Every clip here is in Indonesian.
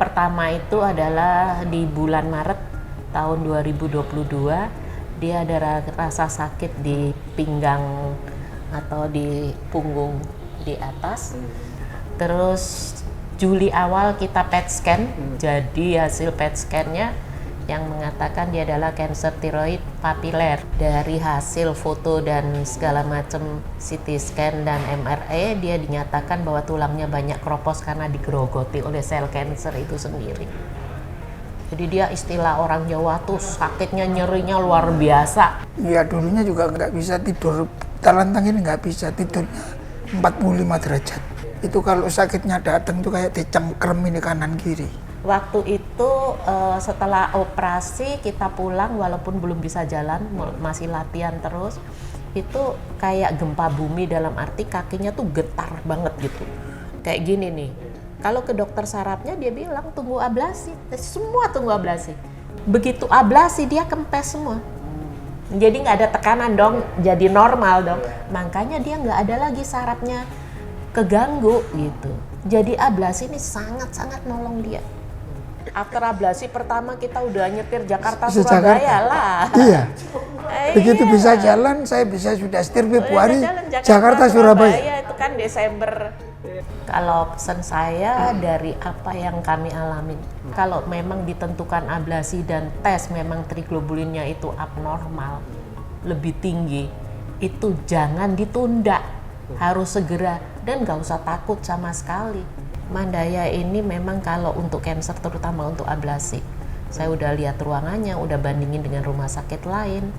Pertama itu adalah di bulan Maret tahun 2022, dia ada rasa sakit di pinggang atau di punggung di atas. Terus Juli awal kita PET scan, jadi hasil PET scan-nya yang mengatakan dia adalah kanker tiroid papiler. Dari hasil foto dan segala macam CT scan dan MRI, dia dinyatakan bahwa tulangnya banyak keropos karena digerogoti oleh sel kanker itu sendiri. Jadi dia istilah orang Jawa tuh sakitnya nyerinya luar biasa. Ya dulunya juga nggak bisa tidur, terlentang ini nggak bisa tidurnya 45 derajat. Itu kalau sakitnya datang tuh kayak dicengkrem ini kanan kiri. Waktu itu setelah operasi kita pulang walaupun belum bisa jalan, masih latihan terus. Itu kayak gempa bumi dalam arti kakinya tuh getar banget gitu. Kayak gini nih. Kalau ke dokter sarafnya dia bilang tunggu ablasi. Semua tunggu ablasi. Begitu ablasi dia kempes semua. Jadi nggak ada tekanan dong, jadi normal dong. Makanya dia nggak ada lagi sarafnya keganggu gitu. Jadi ablasi ini sangat-sangat nolong dia. After ablasi pertama kita udah nyetir Jakarta Surabaya lah. Iya. Begitu bisa jalan, saya bisa sudah setir Februari Jakarta Surabaya. Itu kan Desember. Kalau pesan saya dari apa yang kami alamin, kalau memang ditentukan ablasi dan tes memang triglobulinnya itu abnormal, lebih tinggi, itu jangan ditunda, harus segera dan gak usah takut sama sekali. Mandaya ini memang kalau untuk kanker terutama untuk ablasi, saya udah lihat ruangannya, udah bandingin dengan rumah sakit lain,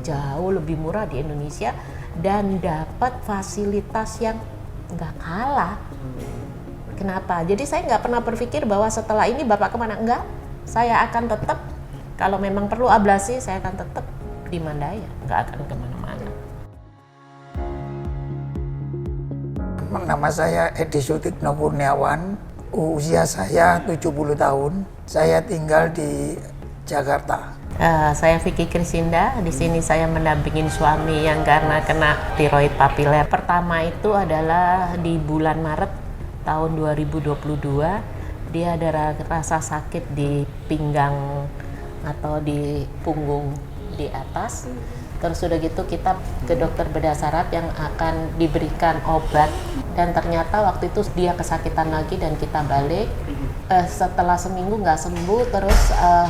jauh lebih murah di Indonesia dan dapat fasilitas yang nggak kalah. Kenapa? Jadi saya nggak pernah berpikir bahwa setelah ini Bapak kemana? Enggak, saya akan tetap, kalau memang perlu ablasi, saya akan tetap di Mandaya, nggak akan kemana-mana. Nama saya Edi Sutikno Kurniawan, usia saya 70 tahun, saya tinggal di Jakarta. Saya Vicky Krisinda, di sini saya mendampingin suami yang karena kena tiroid papiler. Pertama itu adalah di bulan Maret tahun 2022, dia ada rasa sakit di pinggang atau di punggung di atas. Terus sudah gitu kita ke dokter bedah saraf yang akan diberikan obat dan ternyata waktu itu dia kesakitan lagi dan kita balik. Setelah seminggu nggak sembuh terus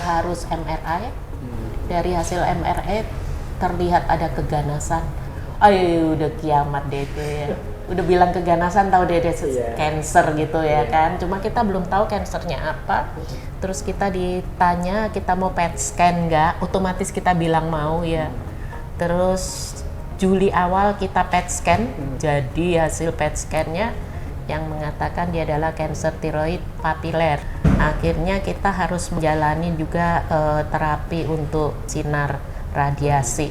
harus MRI. Dari hasil MRI terlihat ada keganasan. Ayo udah kiamat deh itu ya. Udah bilang keganasan tahu dia cancer gitu ya kan. Cuma kita belum tahu kansernya apa. Terus kita ditanya kita mau PET scan nggak? Otomatis kita bilang mau ya. Terus Juli awal kita PET scan. Jadi hasil PET scan-nya yang mengatakan dia adalah kanker tiroid papiler. Akhirnya kita harus menjalani juga terapi untuk sinar radiasi.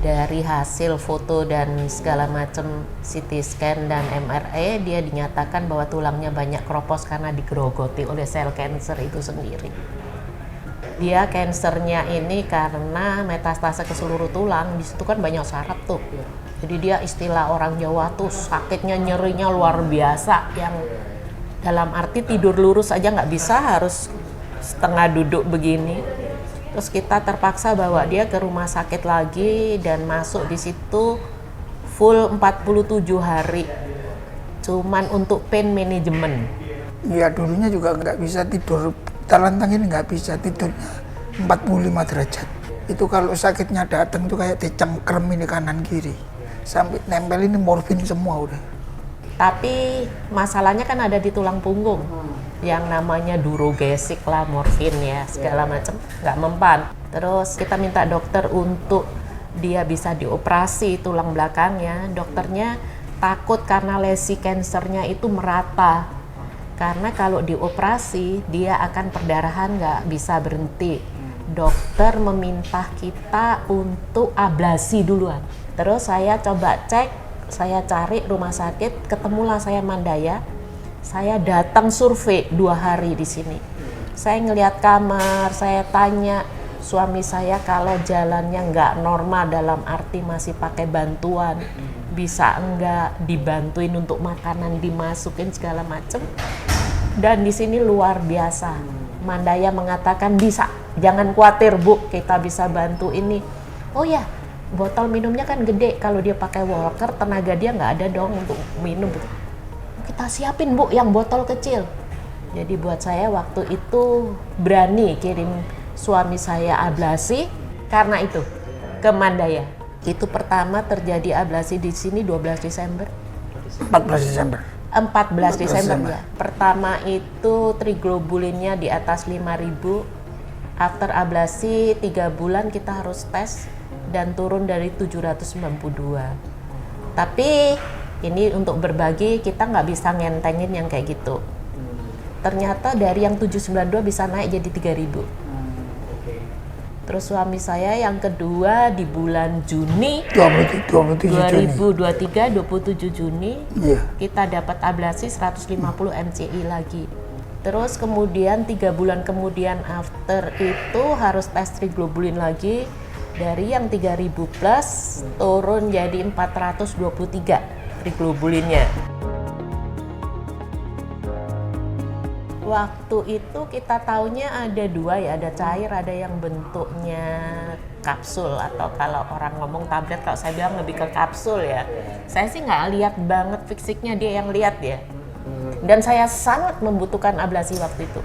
Dari hasil foto dan segala macam CT scan dan MRI, dia dinyatakan bahwa tulangnya banyak keropos karena digerogoti oleh sel kanker itu sendiri. Dia kansernya ini karena metastase ke seluruh tulang, di situ kan banyak saraf tuh. Jadi dia istilah orang Jawa tuh sakitnya nyerinya luar biasa, yang dalam arti tidur lurus aja nggak bisa, harus setengah duduk begini. Terus kita terpaksa bawa dia ke rumah sakit lagi dan masuk di situ full 47 hari. Cuman untuk pain management. Ya dulunya juga nggak bisa tidur, terlentang ini nggak bisa tidurnya 45 derajat. Itu kalau sakitnya datang tuh kayak dicengkrem ini kanan kiri. Sampai nempel ini morfin semua udah. Tapi masalahnya kan ada di tulang punggung, yang namanya durogesik lah, morfin ya, segala macam nggak mempan. Terus kita minta dokter untuk dia bisa dioperasi tulang belakangnya. Dokternya takut karena lesi kansernya itu merata. Karena kalau dioperasi dia akan perdarahan nggak bisa berhenti. Dokter meminta kita untuk ablasi duluan. Terus saya coba cek. Saya cari rumah sakit, ketemulah saya Mandaya. Saya datang survei 2 hari di sini. Saya ngelihat kamar, saya tanya suami saya kalau jalannya nggak normal dalam arti masih pakai bantuan, bisa enggak dibantuin untuk makanan dimasukin segala macem. Dan di sini luar biasa. Mandaya mengatakan bisa, jangan khawatir Bu, kita bisa bantu ini. Oh ya, botol minumnya kan gede, kalau dia pakai walker tenaga dia nggak ada dong untuk minum. Kita siapin Bu yang botol kecil. Jadi buat saya waktu itu berani kirim suami saya ablasi karena itu ke Mandaya. Itu pertama terjadi ablasi di sini 12 Desember. 14 Desember. 14 Desember ya. Pertama itu triglobulinnya di atas 5.000. After ablasi 3 bulan kita harus tes dan turun dari 792. Tapi ini untuk berbagi, kita nggak bisa ngentengin yang kayak gitu. Ternyata dari yang 792 bisa naik jadi 3.000. Terus suami saya yang kedua di bulan Juni 27 Juni Iya. kita dapat ablasi 150 mCi lagi. Terus kemudian 3 bulan kemudian after itu harus tes triglobulin lagi, dari yang 3.000 plus turun jadi 423 triglobulinnya. Waktu itu kita taunya ada 2 ya, ada cair, ada yang bentuknya kapsul, atau kalau orang ngomong tablet, kalau saya bilang lebih ke kapsul ya. Saya sih nggak lihat banget fisiknya, dia yang lihat ya. Dan saya sangat membutuhkan ablasi waktu itu.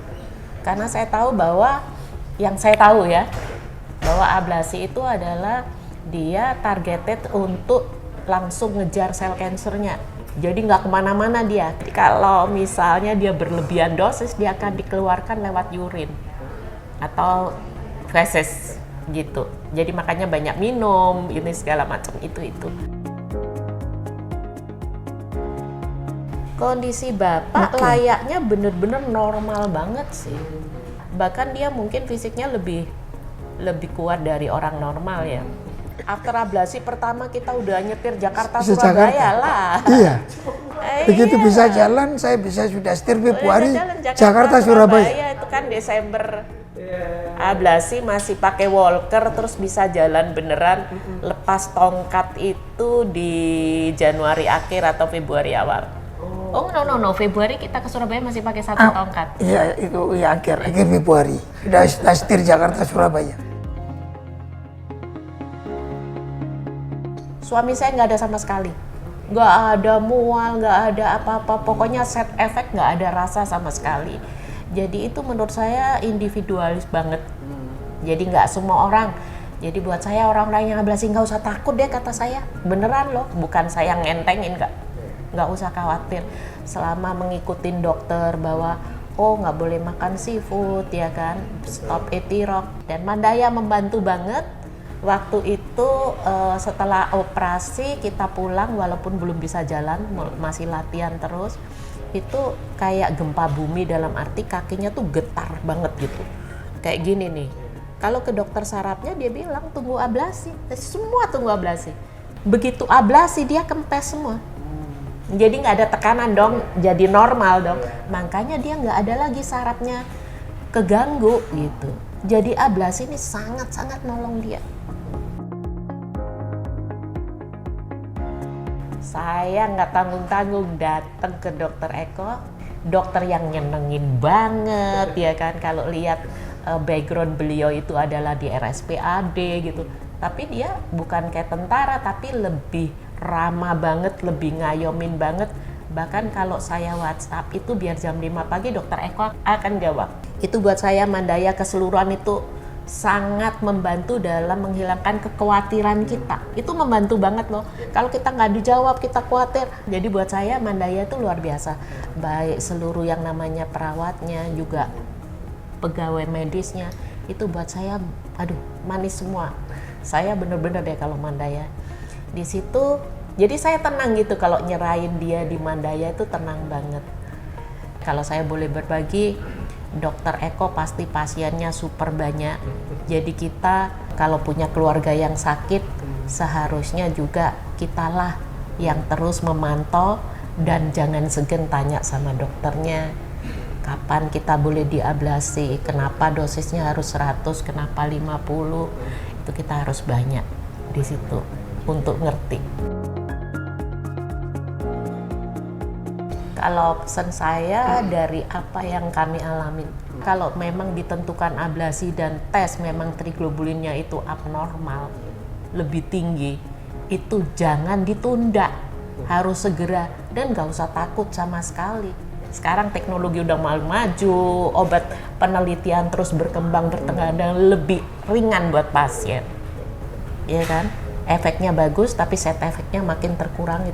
Karena saya tahu bahwa, yang saya tahu ya, bahwa ablasi itu adalah dia targeted untuk langsung ngejar sel kansernya. Jadi nggak kemana-mana dia. Kalau misalnya dia berlebihan dosis, dia akan dikeluarkan lewat urin atau feses gitu. Jadi makanya banyak minum, ini segala macam itu. Kondisi Bapak layaknya bener-bener normal banget sih. Bahkan dia mungkin fisiknya lebih kuat dari orang normal ya. After ablasi pertama kita udah nyetir Jakarta Surabaya lah. Iya. Begitu bisa jalan, saya bisa sudah setir Februari Jakarta Surabaya. Itu kan Desember. Ablasi masih pakai walker, terus bisa jalan beneran. Lepas tongkat itu di Januari akhir atau Februari awal. Oh no, Februari kita ke Surabaya masih pakai 1 tongkat. Iya, itu ya akhir Februari. Udah setir Jakarta Surabaya. Suami saya nggak ada sama sekali, nggak ada mual, nggak ada apa-apa, pokoknya side effect, nggak ada rasa sama sekali. Jadi itu menurut saya individualis banget. Jadi nggak semua orang. Jadi buat saya orang-orang yang ablasi nggak usah takut deh, kata saya, beneran loh, bukan saya ngentengin, nggak usah khawatir. Selama mengikutin dokter bahwa nggak boleh makan seafood ya kan, stop etirok, dan Mandaya membantu banget. Waktu itu setelah operasi kita pulang, walaupun belum bisa jalan, masih latihan terus. Itu kayak gempa bumi, dalam arti kakinya tuh getar banget gitu. Kayak gini nih. Kalau ke dokter sarafnya dia bilang tunggu ablasi. Semua tunggu ablasi. Begitu ablasi dia kempes semua. Jadi nggak ada tekanan dong, jadi normal dong. Makanya dia nggak ada lagi sarafnya keganggu gitu. Jadi ablasi ini sangat-sangat nolong dia. Saya nggak tanggung-tanggung datang ke dokter Eko, dokter yang nyenengin banget ya kan, kalau lihat background beliau itu adalah di RSPAD gitu. Tapi dia bukan kayak tentara, tapi lebih ramah banget, lebih ngayomin banget. Bahkan kalau saya WhatsApp itu biar jam 5 pagi dokter Eko akan jawab. Itu buat saya Mandaya keseluruhan itu sangat membantu dalam menghilangkan kekhawatiran kita. Itu membantu banget loh. Kalau kita nggak dijawab, kita khawatir. Jadi buat saya Mandaya itu luar biasa. Baik seluruh yang namanya perawatnya, juga pegawai medisnya. Itu buat saya, manis semua. Saya bener-bener deh kalau Mandaya. Di situ, jadi saya tenang gitu kalau nyerahin dia di Mandaya itu tenang banget. Kalau saya boleh berbagi, Dokter Eko pasti pasiennya super banyak. Jadi kita kalau punya keluarga yang sakit, seharusnya juga kitalah yang terus memantau dan jangan segan tanya sama dokternya. Kapan kita boleh diablasi, kenapa dosisnya harus 100, kenapa 50, itu kita harus banyak di situ untuk ngerti. Kalau pesan saya dari apa yang kami alamin, kalau memang ditentukan ablasi dan tes memang triglobulinnya itu abnormal, lebih tinggi, itu jangan ditunda, harus segera dan nggak usah takut sama sekali. Sekarang teknologi udah maju, obat penelitian terus berkembang dan lebih ringan buat pasien, ya kan? Efeknya bagus, tapi side efeknya makin terkurangi.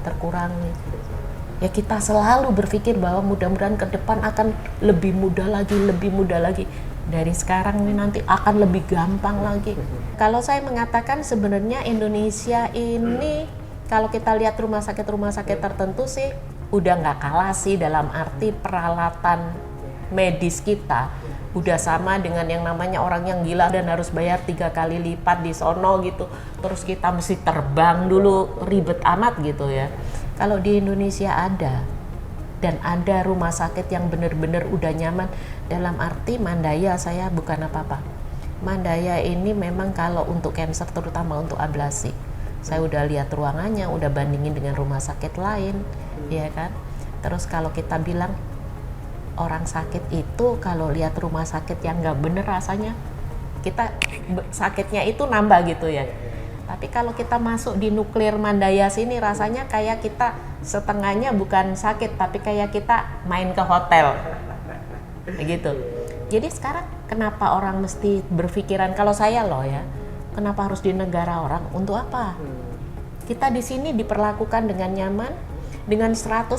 Ya kita selalu berpikir bahwa mudah-mudahan ke depan akan lebih mudah lagi. Dari sekarang ini nanti akan lebih gampang lagi. Kalau saya mengatakan sebenarnya Indonesia ini, kalau kita lihat rumah sakit tertentu sih, udah nggak kalah sih dalam arti peralatan medis kita. Udah sama dengan yang namanya orang yang gila dan harus bayar 3 kali lipat di sono gitu. Terus kita mesti terbang dulu, ribet amat gitu ya. Kalau di Indonesia ada, dan ada rumah sakit yang benar-benar udah nyaman, dalam arti Mandaya saya bukan apa-apa. Mandaya ini memang kalau untuk cancer, terutama untuk ablasi, saya udah lihat ruangannya, udah bandingin dengan rumah sakit lain, ya kan. Terus kalau kita bilang orang sakit itu kalau lihat rumah sakit yang nggak bener rasanya kita sakitnya itu nambah gitu ya. Tapi kalau kita masuk di nuklir Mandaya sini rasanya kayak kita setengahnya bukan sakit tapi kayak kita main ke hotel gitu. Jadi sekarang kenapa orang mesti berpikiran, kalau saya loh ya, kenapa harus di negara orang, untuk apa? Kita di sini diperlakukan dengan nyaman, dengan 100%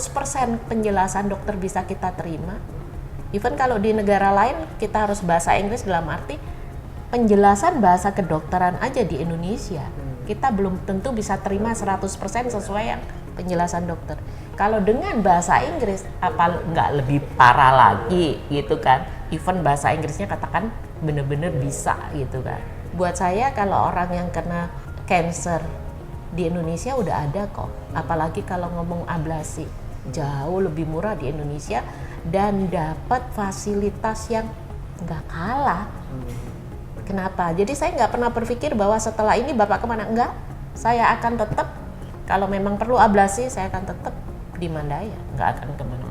penjelasan dokter bisa kita terima. Even kalau di negara lain kita harus bahasa Inggris, dalam arti penjelasan bahasa kedokteran aja di Indonesia kita belum tentu bisa terima 100% sesuai yang penjelasan dokter. Kalau dengan bahasa Inggris apa nggak lebih parah lagi gitu kan? Even bahasa Inggrisnya katakan bener-bener bisa gitu kan. Buat saya kalau orang yang kena cancer di Indonesia udah ada kok, apalagi kalau ngomong ablasi jauh lebih murah di Indonesia dan dapat fasilitas yang nggak kalah. Kenapa? Jadi saya nggak pernah berpikir bahwa setelah ini Bapak kemana, enggak, saya akan tetap, kalau memang perlu ablasi saya akan tetap di Mandaya, nggak akan kemana.